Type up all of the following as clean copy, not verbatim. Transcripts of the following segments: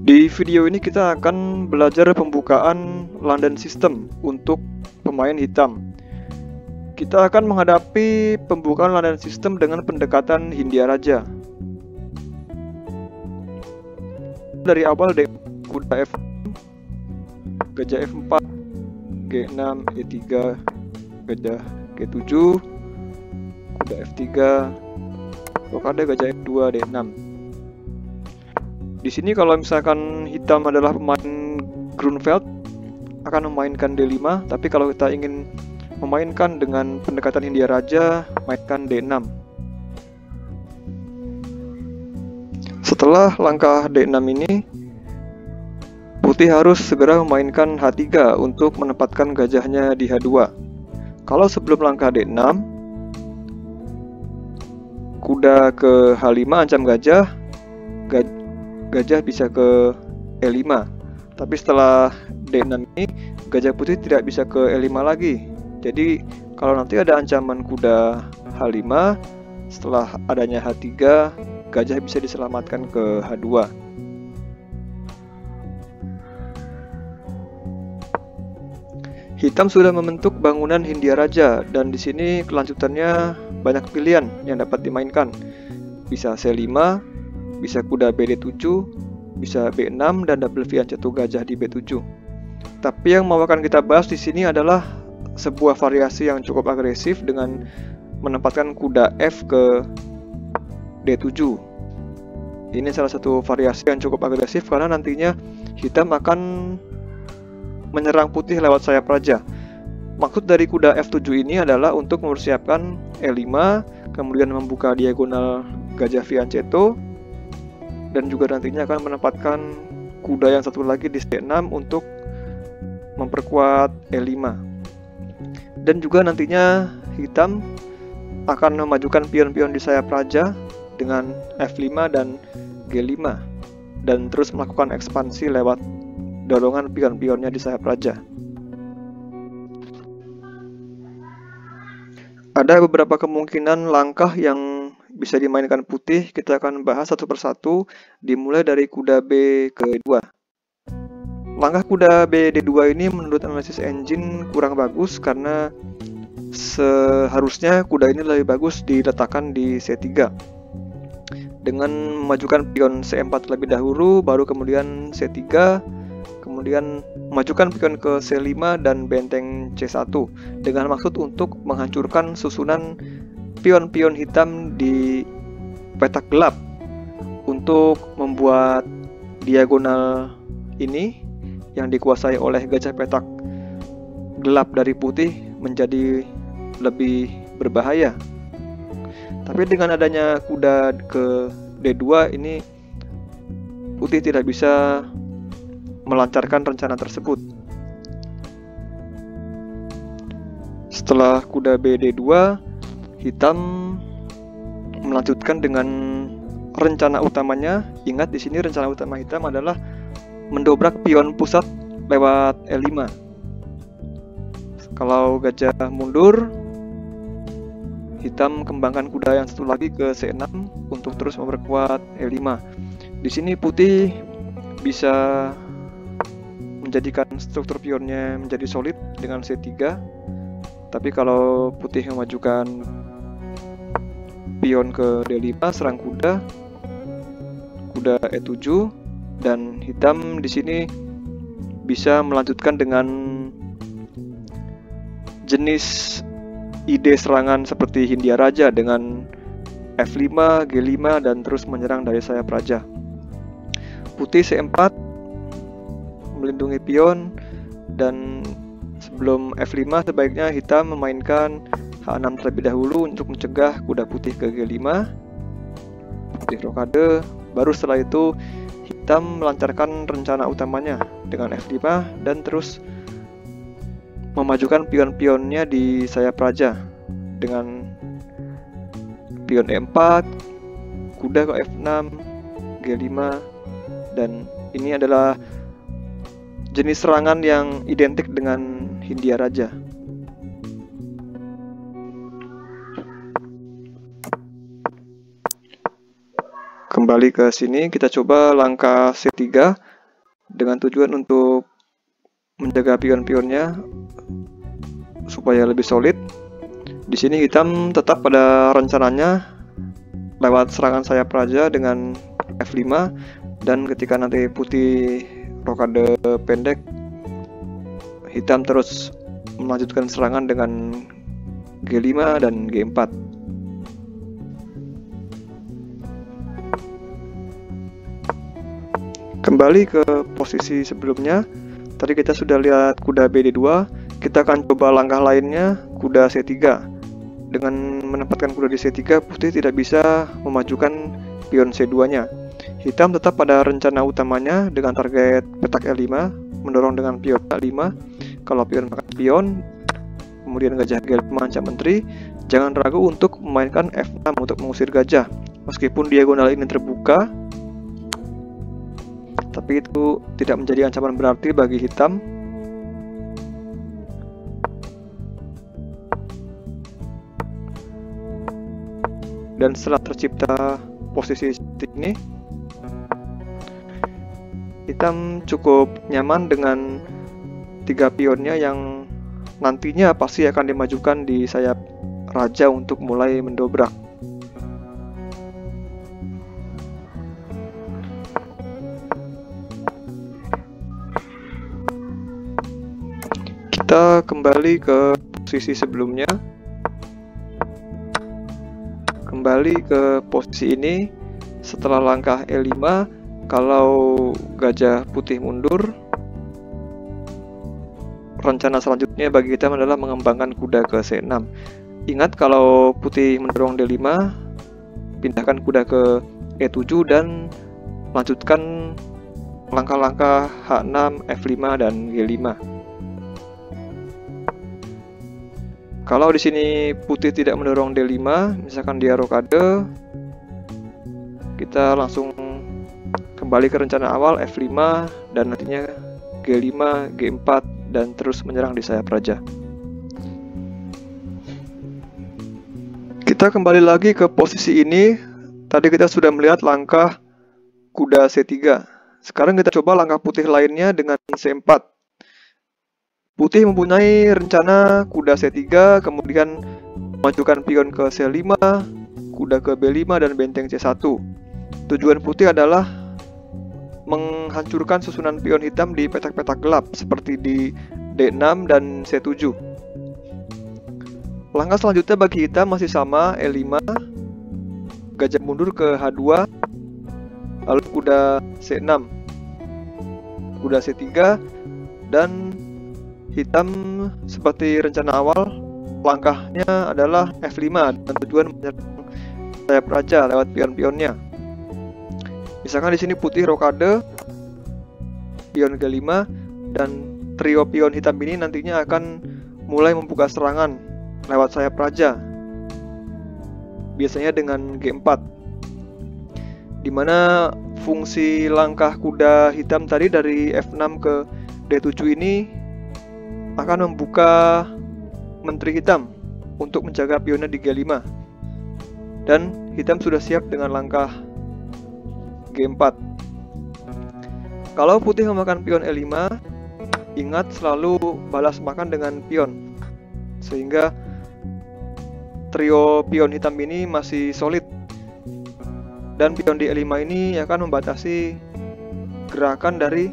Di video ini kita akan belajar pembukaan London System untuk pemain hitam. Kita akan menghadapi pembukaan London System dengan pendekatan Hindia Raja. Dari awal kuda F6, gajah F4, G6, E3, gajah G7, kuda F3, rokade gajah F2, D6. Di sini kalau misalkan hitam adalah pemain Grunfeld akan memainkan D5, tapi kalau kita ingin memainkan dengan pendekatan Hindia Raja, mainkan D6. Setelah langkah D6 ini, putih harus segera memainkan H3 untuk menempatkan gajahnya di H2. Kalau sebelum langkah D6, kuda ke H5 ancam gajah bisa ke E5. Tapi setelah D6 ini, gajah putih tidak bisa ke E5 lagi. Jadi kalau nanti ada ancaman kuda H5, setelah adanya H3, gajah bisa diselamatkan ke H2. Hitam sudah membentuk bangunan Hindia Raja, dan di sini kelanjutannya banyak pilihan yang dapat dimainkan. Bisa C5, bisa kuda BD7, bisa B6 dan double V1 gajah di B7. Tapi yang mau akan kita bahas di sini adalah sebuah variasi yang cukup agresif dengan menempatkan kuda F ke D7. Ini salah satu variasi yang cukup agresif karena nantinya hitam akan menyerang putih lewat sayap raja. Maksud dari kuda F7 ini adalah untuk mempersiapkan E5, kemudian membuka diagonal gajah fianchetto, dan juga nantinya akan menempatkan kuda yang satu lagi di C6 untuk memperkuat E5. Dan juga nantinya hitam akan memajukan pion-pion di sayap raja dengan F5 dan G5, dan terus melakukan ekspansi lewat dorongan pion-pionnya di sayap raja. Ada beberapa kemungkinan langkah yang bisa dimainkan putih, kita akan bahas satu persatu, dimulai dari kuda B ke 2. Langkah kuda B D2 ini menurut analisis engine kurang bagus karena seharusnya kuda ini lebih bagus diletakkan di C3 dengan memajukan pion C4 terlebih dahulu, baru kemudian C3, kemudian memajukan pion ke C5 dan benteng C1 dengan maksud untuk menghancurkan susunan pion-pion hitam di petak gelap untuk membuat diagonal ini yang dikuasai oleh gajah petak gelap dari putih menjadi lebih berbahaya. Tapi dengan adanya kuda ke D2 ini, putih tidak bisa melancarkan rencana tersebut. Setelah kuda B D2, hitam melanjutkan dengan rencana utamanya. Ingat di sini rencana utama hitam adalah mendobrak pion pusat lewat E5. Kalau gajah mundur, hitam kembangkan kuda yang satu lagi ke C6 untuk terus memperkuat E5. Di sini putih bisa menjadikan struktur pionnya menjadi solid dengan C3. Tapi kalau putih memajukan pion ke D5, serang kuda E7, dan hitam di sini bisa melanjutkan dengan jenis ide serangan seperti Hindia Raja dengan F5, G5 dan terus menyerang dari sayap raja. Putih C4 melindungi pion, dan sebelum F5 sebaiknya hitam memainkan H6 terlebih dahulu untuk mencegah kuda putih ke G5. Putih rokade, baru setelah itu hitam melancarkan rencana utamanya dengan F5 dan terus memajukan pion-pionnya di sayap raja dengan pion E4, kuda ke F6, G5, dan ini adalah jenis serangan yang identik dengan Hindia Raja. Kembali ke sini, kita coba langkah C3 dengan tujuan untuk menjaga pion-pionnya supaya lebih solid. Di sini hitam tetap pada rencananya lewat serangan sayap raja dengan F5, dan ketika nanti putih rokade pendek, hitam terus melanjutkan serangan dengan G5 dan G4. Kembali ke posisi sebelumnya, tadi kita sudah lihat kuda BD2, kita akan coba langkah lainnya, kuda C3. Dengan menempatkan kuda di C3, putih tidak bisa memajukan pion C2-nya. Hitam tetap pada rencana utamanya dengan target petak L5, mendorong dengan pion A5. Kalau pion makan pion, kemudian gajah G5 ancam menteri, jangan ragu untuk memainkan F6 untuk mengusir gajah. Meskipun diagonal ini terbuka, tapi itu tidak menjadi ancaman berarti bagi hitam. Dan setelah tercipta posisi seperti ini, hitam cukup nyaman dengan 3 pionnya yang nantinya pasti akan dimajukan di sayap raja untuk mulai mendobrak. Kita kembali ke posisi sebelumnya. Kembali ke posisi ini, setelah langkah E5, kalau gajah putih mundur, rencana selanjutnya bagi kita adalah mengembangkan kuda ke C6. Ingat, kalau putih mendorong D5, pindahkan kuda ke E7 dan lanjutkan langkah-langkah H6, F5, dan G5. Kalau di sini putih tidak mendorong D5, misalkan dia rokade, kita langsung kembali ke rencana awal F5 dan nantinya G5, G4 dan terus menyerang di sayap raja. Kita kembali lagi ke posisi ini. Tadi kita sudah melihat langkah kuda C3. Sekarang kita coba langkah putih lainnya dengan C4. Putih mempunyai rencana kuda C3, kemudian memajukan pion ke C5, kuda ke B5, dan benteng C1. Tujuan putih adalah menghancurkan susunan pion hitam di petak-petak gelap, seperti di D6 dan C7. Langkah selanjutnya bagi hitam masih sama, E5, gajah mundur ke H2, lalu kuda C6, kuda C3, dan hitam seperti rencana awal, langkahnya adalah F5 dan tujuan menyerang sayap raja lewat pion-pionnya. Misalkan di sini putih rokade, pion G5, dan trio pion hitam ini nantinya akan mulai membuka serangan lewat sayap raja, biasanya dengan G4, dimana fungsi langkah kuda hitam tadi dari F6 ke D7 ini akan membuka menteri hitam untuk menjaga pionnya di G5, dan hitam sudah siap dengan langkah G4. Kalau putih memakan pion E5, ingat selalu balas makan dengan pion, sehingga trio pion hitam ini masih solid, dan pion di E5 ini akan membatasi gerakan dari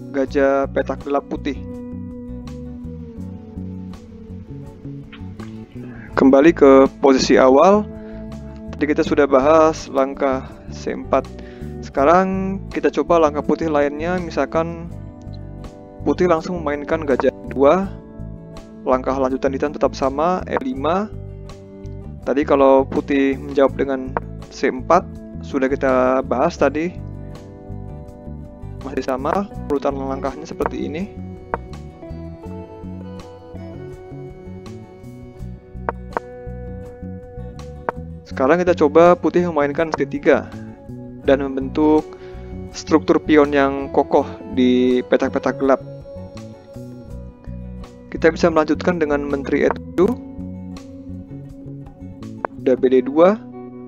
gajah petak gelap putih. Kembali ke posisi awal, tadi kita sudah bahas langkah C4. Sekarang kita coba langkah putih lainnya, misalkan putih langsung memainkan gajah 2, langkah lanjutan hitam tetap sama, E5. Tadi kalau putih menjawab dengan C4, sudah kita bahas tadi, masih sama, urutan langkahnya seperti ini. Sekarang kita coba putih memainkan C3 dan membentuk struktur pion yang kokoh di petak-petak gelap. Kita bisa melanjutkan dengan menteri E7, kuda BD2,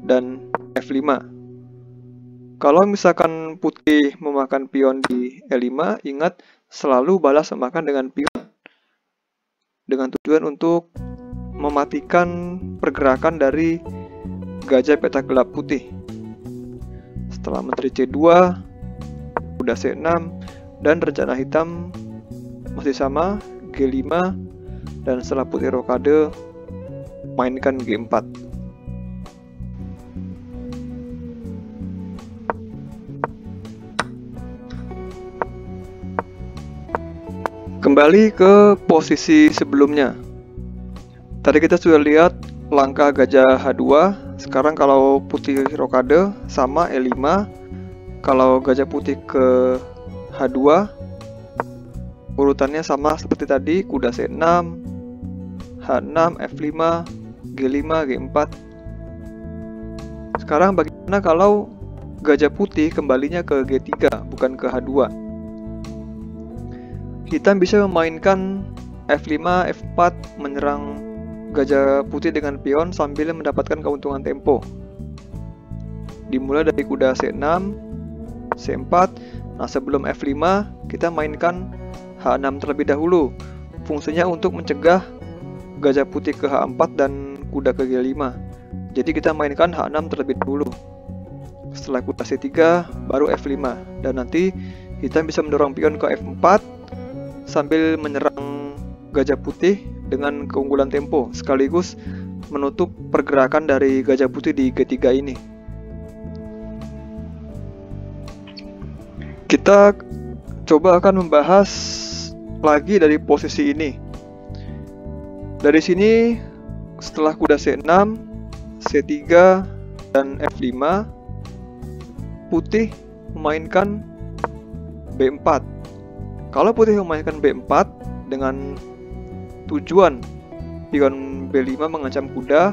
dan F5. Kalau misalkan putih memakan pion di E5, ingat selalu balas memakan dengan pion, dengan tujuan untuk mematikan pergerakan dari gajah petak gelap putih. Setelah menteri C2, kuda C6, dan rencana hitam masih sama, G5, dan setelah putih rokade, mainkan G4. Kembali ke posisi sebelumnya. Tadi kita sudah lihat langkah gajah H2. Sekarang kalau putih rokade sama E5. Kalau gajah putih ke H2, urutannya sama seperti tadi, kuda C6, H6, F5, G5, G4. Sekarang bagaimana kalau gajah putih kembalinya ke G3, bukan ke H2? Hitam bisa memainkan F5, F4 menyerang gajah putih dengan pion sambil mendapatkan keuntungan tempo. Dimulai dari kuda C6, C4. Nah, sebelum F5 kita mainkan H6 terlebih dahulu. Fungsinya untuk mencegah gajah putih ke H4 dan kuda ke G5. Jadi kita mainkan H6 terlebih dahulu. Setelah kuda C3 baru F5, dan nanti hitam bisa mendorong pion ke F4 sambil menyerang gajah putih dengan keunggulan tempo, sekaligus menutup pergerakan dari gajah putih di G3 ini. Kita coba akan membahas lagi dari posisi ini. Dari sini, setelah kuda C6, C3, dan F5, putih memainkan B4. Kalau putih memainkan B4 dengan tujuan pion B5 mengancam kuda,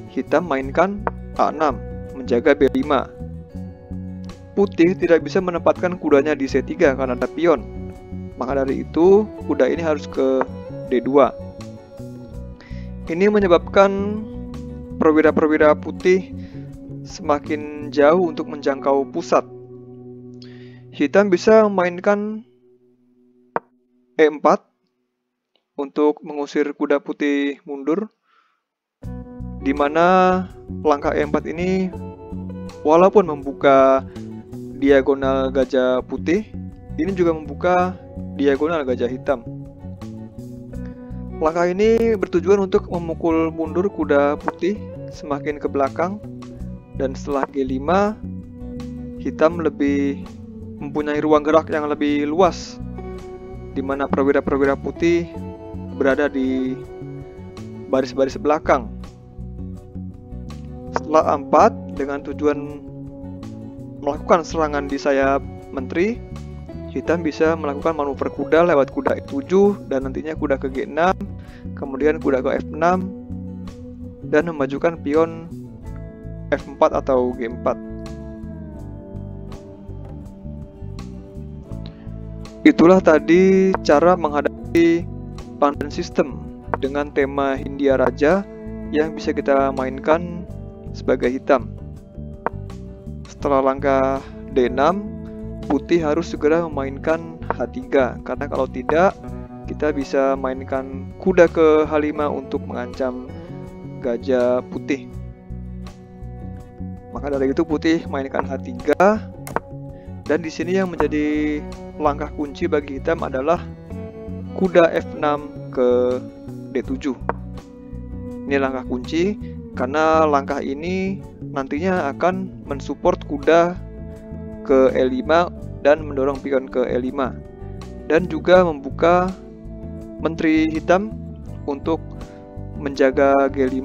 hitam mainkan A6 menjaga B5. Putih tidak bisa menempatkan kudanya di C3 karena ada pion. Maka dari itu, kuda ini harus ke D2. Ini menyebabkan perwira-perwira putih semakin jauh untuk menjangkau pusat. Hitam bisa memainkan E4 untuk mengusir kuda putih mundur, di mana langkah E4 ini walaupun membuka diagonal gajah putih, ini juga membuka diagonal gajah hitam. Langkah ini bertujuan untuk memukul mundur kuda putih semakin ke belakang, dan setelah G5, hitam lebih mempunyai ruang gerak yang lebih luas, di mana perwira-perwira putih berada di baris-baris belakang. Setelah A4, dengan tujuan melakukan serangan di sayap menteri, hitam bisa melakukan manuver kuda lewat kuda E7 dan nantinya kuda ke G6, kemudian kuda ke F6, dan memajukan pion F4 atau G4. Itulah tadi cara menghadapi Pandan System dengan tema Hindia Raja yang bisa kita mainkan sebagai hitam. Setelah langkah D6, putih harus segera memainkan H3, karena kalau tidak, kita bisa mainkan kuda ke H5 untuk mengancam gajah putih. Maka dari itu putih mainkan H3, dan di sini yang menjadi langkah kunci bagi hitam adalah kuda F6 ke D7. Ini langkah kunci karena langkah ini nantinya akan mensupport kuda ke E5 dan mendorong pion ke E5, dan juga membuka menteri hitam untuk menjaga G5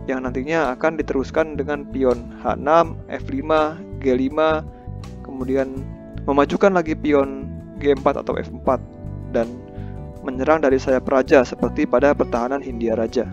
yang nantinya akan diteruskan dengan pion H6, F5, G5, kemudian memajukan lagi pion G4 atau F4 dan menyerang dari sayap raja seperti pada pertahanan Hindia Raja.